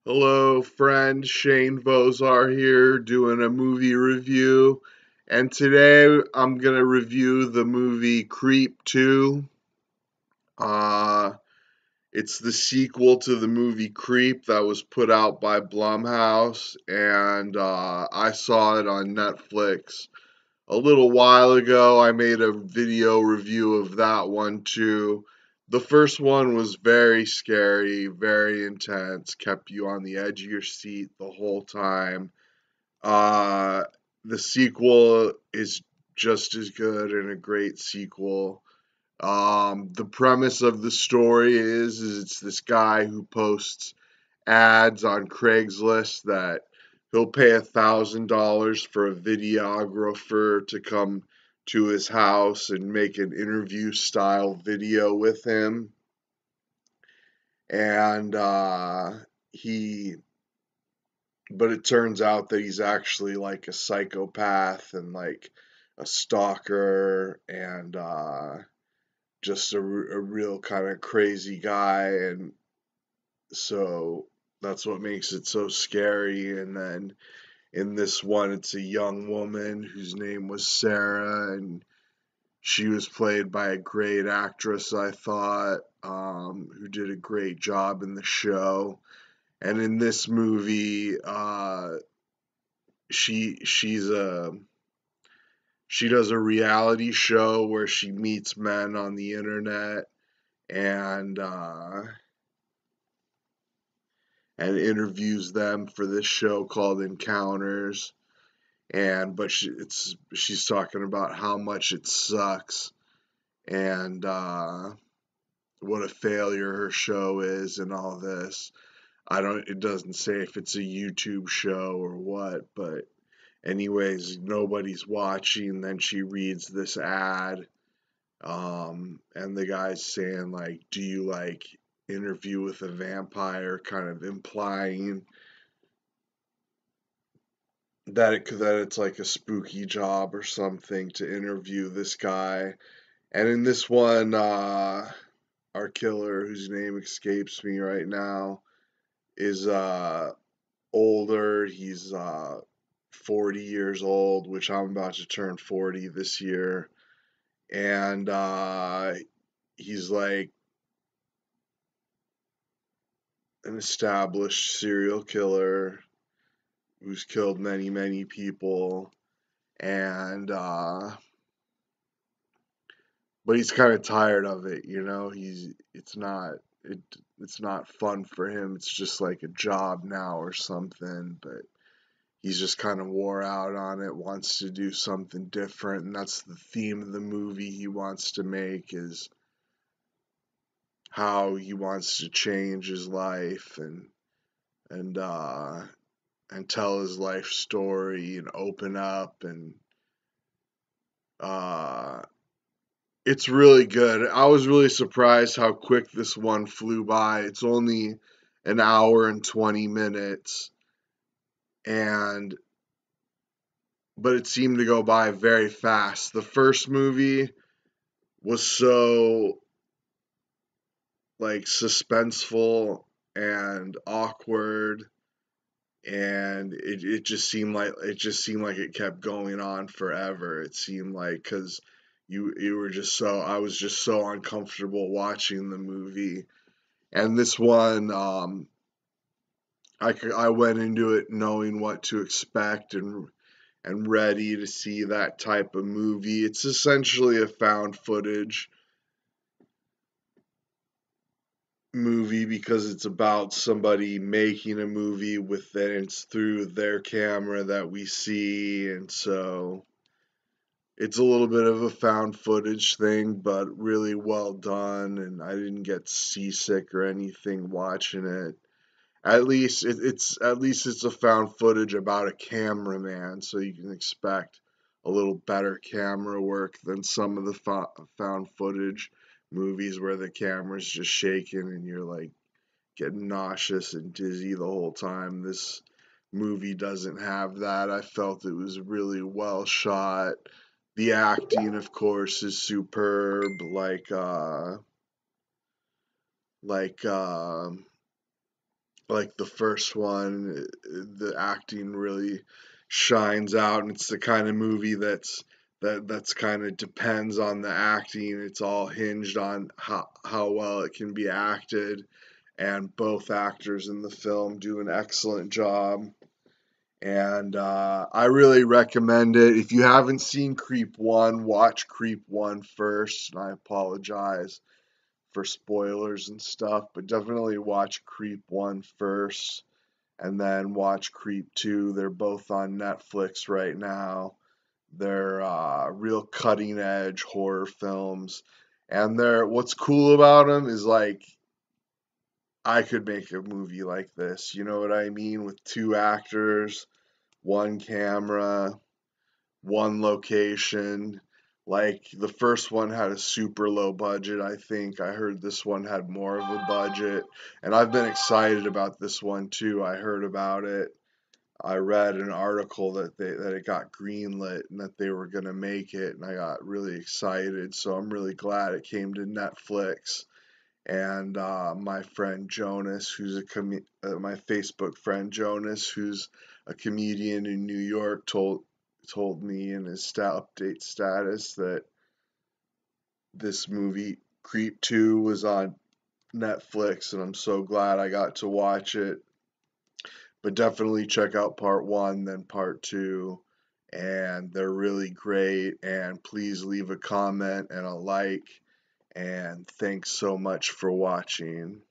Hello, friend. Shane Vozar here doing a movie review. And today I'm going to review the movie Creep 2. Uh, it's the sequel to the movie Creep that was put out by Blumhouse. And I saw it on Netflix a little while ago. I made a video review of that one too. The first one was very scary, very intense, kept you on the edge of your seat the whole time. Uh, the sequel is just as good and a great sequel. The premise of the story is it's this guy who posts ads on Craigslist that he'll pay $1,000 for a videographer to come to his house and make an interview style video with him. And he, but it turns out that he's actually like a psychopath and like a stalker and just a real kind of crazy guy. And so that's what makes it so scary. And then in this one, it's a young woman whose name was Sarah, and she was played by a great actress, I thought, who did a great job in the show. And in this movie, she's a she does a reality show where she meets men on the internet and interviews them for this show called Encounters. And but she's talking about how much it sucks and what a failure her show is and all this. It doesn't say if it's a YouTube show or what, but anyways, nobody's watching. Then she reads this ad, and the guy's saying like, "Do you like Interview with a Vampire?" Kind of implying that it's like a spooky job or something to interview this guy. And in this one, our killer, whose name escapes me right now, is older. He's 40 years old, which I'm about to turn 40 this year. And he's like an established serial killer who's killed many, many people. And but he's kind of tired of it, you know. It's not fun for him. It's just like a job now or something, but he's just kind of wore out on it, wants to do something different, and that's the theme of the movie he wants to make, is how he wants to change his life and uh and tell his life story and open up. And uh it's really good. I was really surprised how quick this one flew by. It's only an hour and 20 minutes, and but it seemed to go by very fast. The first movie was so like suspenseful and awkward, and it just seemed like it kept going on forever. It seemed like because you were just so I was just so uncomfortable watching the movie. And this one, I went into it knowing what to expect and ready to see that type of movie. It's essentially a found footage movie because it's about somebody making a movie it's through their camera that we see. And so it's a little bit of a found footage thing, but really well done, and I didn't get seasick or anything watching it. At least it's a found footage about a cameraman, so you can expect a little better camera work than some of the found footage movies where the camera's just shaking and you're like getting nauseous and dizzy the whole time. This movie doesn't have that. I felt it was really well shot. The acting, of course, is superb. Like like the first one, the acting really shines out, and it's the kind of movie that's kind of depends on the acting. It's all hinged on how well it can be acted, and both actors in the film do an excellent job. And I really recommend it. If you haven't seen Creep 1, watch Creep 1 first. And I apologize for spoilers and stuff, but definitely watch Creep 1 first and then watch Creep 2. They're both on Netflix right now. They're real cutting edge horror films. And what's cool about them is like I could make a movie like this. You know what I mean? With two actors, one camera, one location. Like the first one had a super low budget, I think. I heard this one had more of a budget. And I've been excited about this one too. I heard about it. I read an article that it got greenlit and that they were gonna make it, and I got really excited. So I'm really glad it came to Netflix. And my friend Jonas, my Facebook friend Jonas, who's a comedian in New York, told me in his update status that this movie Creep 2 was on Netflix, and I'm so glad I got to watch it. But definitely check out part 1, then part 2, and they're really great. And please leave a comment and a like. And thanks so much for watching.